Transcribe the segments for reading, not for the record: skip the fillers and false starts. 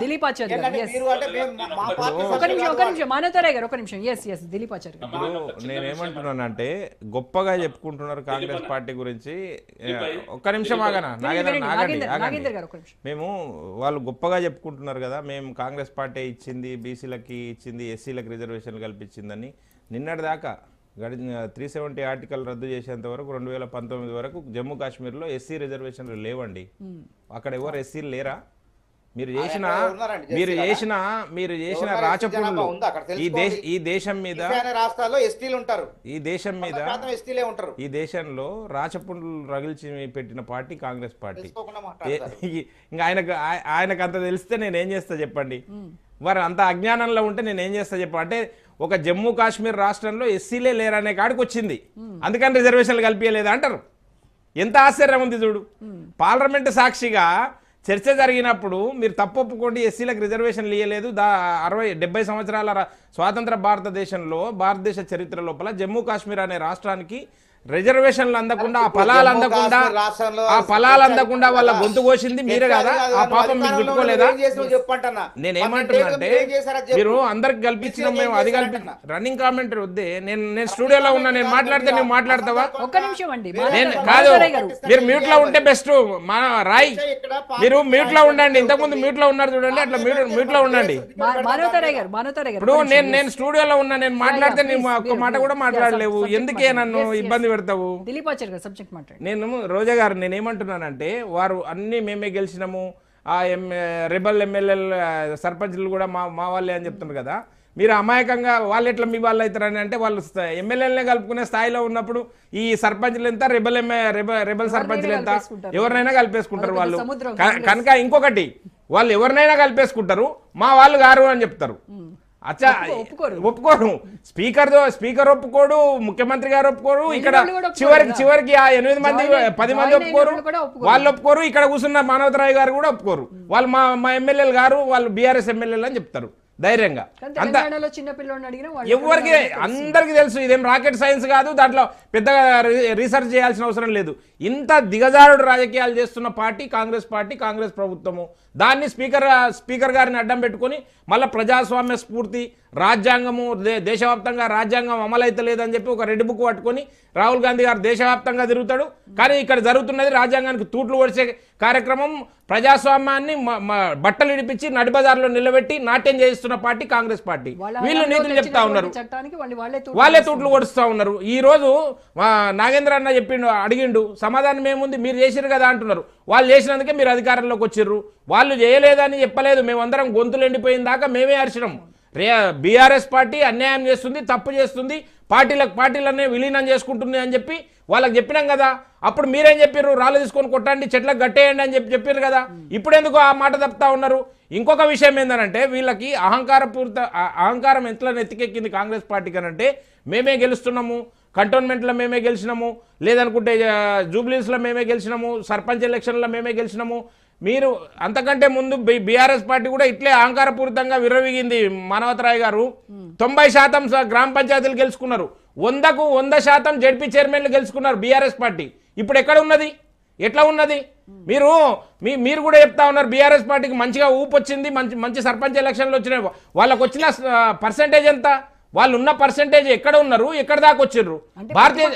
దిలీప్ ఆచార్య నేనేమంటున్నానంటే గొప్పగా చెప్పుకుంటున్నారు కాంగ్రెస్ పార్టీ గురించి. ఒక్క నిమిషం ఆగనా మేము వాళ్ళు గొప్పగా చెప్పుకుంటున్నారు కదా, మేము కాంగ్రెస్ పార్టీ ఇచ్చింది, బీసీలకి ఇచ్చింది, ఎస్సీలకు రిజర్వేషన్లు కల్పించిందని. నిన్నటి దాకా 370 ఆర్టికల్ రద్దు చేసేంత వరకు 2019 వరకు జమ్మూ కాశ్మీర్లో ఎస్సీ రిజర్వేషన్లు లేవండి. అక్కడ ఎవరు ఎస్సీలు లేరా? మీరు చేసిన రాచపుండ్లు ఈ దేశం మీద ఈ దేశంలో రాచపుండ్లు రగిల్చి పెట్టిన పార్టీ కాంగ్రెస్ పార్టీ. ఇంకా ఆయనకు అంత తెలిస్తే నేనేం చేస్తా చెప్పండి? వారు అంత అజ్ఞానంలో ఉంటే నేనేం చేస్తా చెప్పండి? అంటే ఒక జమ్మూ కాశ్మీర్ రాష్ట్రంలో ఎస్సీలే లేరనే కాడికి వచ్చింది, అందుకని రిజర్వేషన్లు కల్పించలేదా అంటారు. ఎంత ఆశ్చర్యం ఉంది చూడు. పార్లమెంటు సాక్షిగా చర్చ జరిగినప్పుడు మీరు తప్పు ఒప్పుకోండి, ఎస్సీలకు రిజర్వేషన్లు ఇవ్వలేదు. 60-70 సంవత్సరాల స్వాతంత్ర భారతదేశంలో, భారతదేశ చరిత్ర లోపల జమ్మూ కాశ్మీర్ అనే రాష్ట్రానికి రిజర్వేషన్లు అందకుండా, ఆ ఫలాలు అందకుండా వాళ్ళ గొంతు కోసింది మీరే కదా. ఆ పాపం మీకు గిట్టుకోలేదా? నేనేమంటున్నానంటే మీరు అందరికి కల్పించిన మేము అది కల్పించిన రన్నింగ్ కామెంటరీ వద్దే. నేను స్టూడియోలో ఉన్నా, నేను మాట్లాడితే నువ్వు మాట్లాడతావా? ఒక్క నిమిషం అండి. నేను కాదు, మీరు మ్యూట్ లో ఉంటే బెస్ట్. రాయ్, మీరు మ్యూట్ లో ఉండండి. ఇంతకుముందు మ్యూట్ లో ఉన్నారు చూడండి, అట్లా మ్యూట్ లో ఉండండి. ఇప్పుడు నేను స్టూడియోలో ఉన్నా, నేను మాట్లాడితే నువ్వు ఒక్క మాట కూడా మాట్లాడలేవు. ఎందుకే నన్ను ఇబ్బంది పెడతావు? నేను రోజా గారు నేనేమంటున్నానంటే, వారు అన్ని మేమే గెలిచినాము, ఆ రెబల్ ఎమ్మెల్యేలు సర్పంచ్లు కూడా మా వాళ్ళే అని చెప్తున్నారు కదా. మీరు అమాయకంగా వాళ్ళు ఎట్లా మీ వాళ్ళు అవుతారని అంటే, వాళ్ళు ఎమ్మెల్యేలనే కలుపుకునే స్థాయిలో ఉన్నప్పుడు ఈ సర్పంచ్లు ఎంత, రెబల్ సర్పంచ్లు ఎంత, ఎవరినైనా కలిపేసుకుంటారు వాళ్ళు. కనుక ఇంకొకటి, వాళ్ళు ఎవరినైనా కలిపేసుకుంటారు, మా వాళ్ళు గారు అని చెప్తారు. అచ్చా, ఒప్పుకోరు. స్పీకర్ ఒప్పుకోడు, ముఖ్యమంత్రి గారు ఒప్పుకోరు. ఇక్కడ చివరికి ఆ 8 మంది 10 మంది ఒప్పుకోరు, వాళ్ళు ఒప్పుకోరు. ఇక్కడ కూర్చున్న మానవతరాయ్ గారు కూడా ఒప్పుకోరు. వాళ్ళు మా ఎమ్మెల్యేలు గారు, వాళ్ళు బీఆర్ఎస్ ఎమ్మెల్యేలు అని చెప్తారు ధైర్యంగా. ఎవరికి అందరికి తెలుసు, ఇదేం రాకెట్ సైన్స్ కాదు, దాంట్లో పెద్దగా రీసెర్చ్ చేయాల్సిన అవసరం లేదు. ఇంత దిగజారుడు రాజకీయాలు చేస్తున్న పార్టీ కాంగ్రెస్ పార్టీ, కాంగ్రెస్ ప్రభుత్వము. దాన్ని స్పీకర్ గారిని అడ్డం పెట్టుకొని మళ్ళీ ప్రజాస్వామ్య స్ఫూర్తి, రాజ్యాంగము, దేశవ్యాప్తంగా రాజ్యాంగం అమలైతే లేదని చెప్పి ఒక రెడ్ బుక్ పట్టుకొని రాహుల్ గాంధీ గారు దేశవ్యాప్తంగా తిరుగుతాడు. కానీ ఇక్కడ జరుగుతున్నది రాజ్యాంగానికి తూట్లు పొడిచే కార్యక్రమం. ప్రజాస్వామ్యాన్ని బట్టలు ఇడిపించి నడిబజార్లో నిలబెట్టి నాట్యం చేయిస్తున్న పార్టీ కాంగ్రెస్ పార్టీ. వీళ్ళు నీతులు చెప్తా ఉన్నారు, వాళ్ళే తూట్లు పొడుస్తూ ఉన్నారు. ఈ రోజు నాగేంద్ర అన్న అడిగిండు, సమాధానం ఏముంది, మీరు చేసిరు కదా అంటున్నారు. వాళ్ళు చేసినందుకే మీరు అధికారంలోకి వచ్చిర్రు, వాళ్ళు చేయలేదని చెప్పలేదు. మేమందరం గొంతులు ఎండిపోయిన దాకా మేమే అరిచినాం. బీఆర్ఎస్ పార్టీ అన్యాయం చేస్తుంది, తప్పు చేస్తుంది, పార్టీలన్నీ విలీనం చేసుకుంటుంది అని చెప్పి వాళ్ళకి చెప్పినాం కదా. అప్పుడు మీరేం చెప్పారు? రాళ్ళు తీసుకొని కొట్టండి, చెట్లకు గట్టేయండి అని చెప్పారు కదా. ఇప్పుడు ఎందుకు ఆ మాట తప్పుతా ఉన్నారు? ఇంకొక విషయం ఏంటంటే, వీళ్ళకి అహంకారం ఎట్లా నెత్తికెక్కింది కాంగ్రెస్ పార్టీ కనంటే, మేమే గెలుస్తున్నాము, కంటోన్మెంట్లో మేమే గెలిచినాము, లేదనుకుంటే జూబ్లీస్లో మేమే గెలిచినాము, సర్పంచ్ ఎలక్షన్లో మేమే గెలిచినాము. మీరు అంతకంటే ముందు బీఆర్ఎస్ పార్టీ కూడా ఇట్లే అహంకారపూరితంగా విర్రవీగింది. మానవతరాయ్ గారు 90% గ్రామ పంచాయతీలు గెలుచుకున్నారు, 100% జడ్పీ చైర్మన్లు గెలుచుకున్నారు బీఆర్ఎస్ పార్టీ. ఇప్పుడు ఎక్కడ ఉన్నది? ఎట్లా ఉన్నది? మీరు కూడా చెప్తా ఉన్నారు బీఆర్ఎస్ పార్టీకి మంచిగా ఊపు వచ్చింది, మంచి సర్పంచ్ ఎలక్షన్లు వచ్చినాయి. వాళ్ళకు వచ్చిన పర్సెంటేజ్ ఎంత? వాళ్ళు ఉన్న పర్సెంటేజ్ ఎక్కడ ఉన్నారు, ఎక్కడ దాకా వచ్చిర్రు? పార్లమెంట్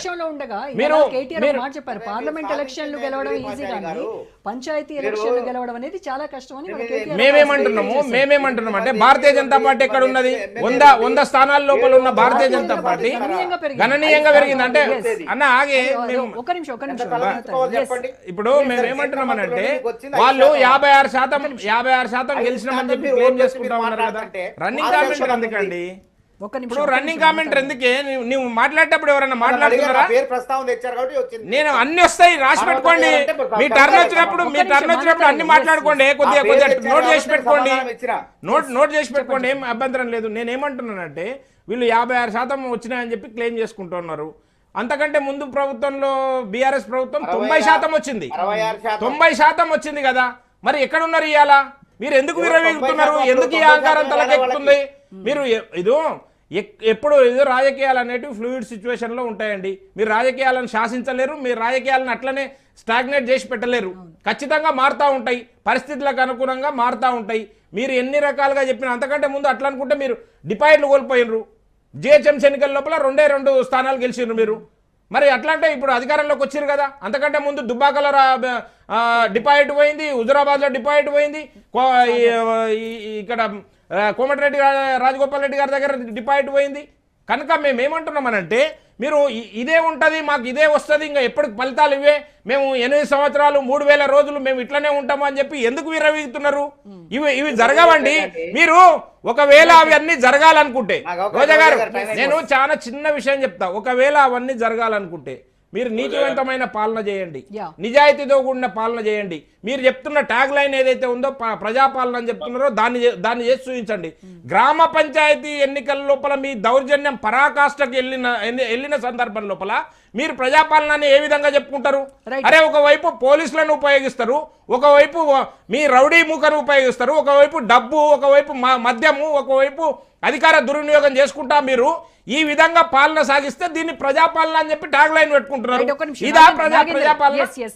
ఎలక్షన్లు గెలవడం ఈజీ, కానీ పంచాయతీ ఎలక్షన్లు గెలవడం అనేది చాలా కష్టం అని మేమేమంటున్నాము అంటే, భారతీయ జనతా పార్టీ ఎక్కడ ఉన్నది? 100 స్థానాల లోపల ఉన్న భారతీయ జనతా పార్టీ గణనీయంగా పెరిగింది. అంటే అన్న ఆగే, ఇప్పుడు మేమేమంటున్నామనంటే, వాళ్ళు 56% గెలిచినామని చెప్పి క్లెయిమ్ చేసుకుంటా ఉన్నారు కదా. రన్నింగ్ కామెంట్ అందుకండి. ఇప్పుడు రన్నింగ్ కామెంటర్ ఎందుకే? నువ్వు మాట్లాడేటప్పుడు ఎవరైనా మాట్లాడుతున్నారా? నేను అన్ని వస్తాయి, రాసి పెట్టుకోండి. మీ టర్న్ వచ్చినప్పుడు అన్ని మాట్లాడుకోండి. కొద్దిగా నోట్ చేసి పెట్టుకోండి, ఏం అభ్యంతరం లేదు. నేనేమంటున్నానంటే, వీళ్ళు 56% వచ్చినాయని చెప్పి క్లెయిమ్ చేసుకుంటున్నారు. అంతకంటే ముందు ప్రభుత్వంలో బీఆర్ఎస్ ప్రభుత్వం 90% వచ్చింది, 90% వచ్చింది కదా. మరి ఎక్కడున్నారు ఇవాళ? మీరు ఎందుకు విరవీగుతున్నారు? ఎందుకు ఈ అహంకారం తలకెక్కుతుంది? మీరు ఎప్పుడు ఏదో రాజకీయాలు అనేటివి ఫ్లూయిడ్ సిచ్యువేషన్లో ఉంటాయండి. మీరు రాజకీయాలను శాసించలేరు, మీరు రాజకీయాలను అట్లనే స్టాగ్నేట్ చేసి పెట్టలేరు. ఖచ్చితంగా మారుతూ ఉంటాయి, పరిస్థితులకు అనుగుణంగా మారుతూ ఉంటాయి. మీరు ఎన్ని రకాలుగా చెప్పిన అంతకంటే ముందు అట్లా అనుకుంటే మీరు డిపాజిట్లు కోల్పోయినరు. జిహెచ్ఎంసీ ఎన్నికల లోపల 2 స్థానాలు గెలిచినారు మీరు. మరి అట్లా అంటే ఇప్పుడు అధికారంలోకి వచ్చారు కదా. అంతకంటే ముందు దుబ్బాకలో డిపాజిట్ పోయింది, హుజురాబాద్లో డిపాజిట్ పోయింది, ఇక్కడ కోమటిరెడ్డి రాజగోపాల్ రెడ్డి గారి దగ్గర డిపాజిట్ పోయింది. కనుక మేము ఏమంటున్నామనంటే మీరు ఇదే ఉంటుంది, మాకు ఇదే వస్తుంది, ఇంకా ఎప్పటికి ఫలితాలు ఇవే, మేము 8 సంవత్సరాలు 3000 రోజులు మేము ఇట్లనే ఉంటాము అని చెప్పి ఎందుకు విరవీగుతున్నారు? ఇవి జరగవండి. మీరు ఒకవేళ అవన్నీ జరగాలనుకుంటే, రోజా గారు నేను చాలా చిన్న విషయం చెప్తా, ఒకవేళ అవన్నీ జరగాలనుకుంటే మీరు నీతివంతమైన పాలన చేయండి, నిజాయితీతో కూడిన పాలన చేయండి. మీరు చెప్తున్న ట్యాగ్ లైన్ ఏదైతే ఉందో ప్రజాపాలన అని చెప్తున్నారో దాన్ని చేసి చూపించండి. గ్రామ పంచాయతీ ఎన్నికల లోపల మీ దౌర్జన్యం పరాకాష్ఠకు వెళ్ళిన సందర్భం లోపల మీరు ప్రజాపాలనని ఏ విధంగా చెప్పుకుంటారు? అరే ఒకవైపు పోలీసులను ఉపయోగిస్తారు, ఒకవైపు మీ రౌడీ మూకను ఉపయోగిస్తారు, ఒకవైపు డబ్బు, ఒకవైపు మద్యము, ఒకవైపు అధికార దుర్వినియోగం చేసుకుంటా మీరు ఈ విధంగా పాలన సాగిస్తే దీన్ని ప్రజాపాలన అని చెప్పి ట్యాగ్ లైన్ పెట్టుకుంటున్నారు. ఇదా ప్రజాపాలన?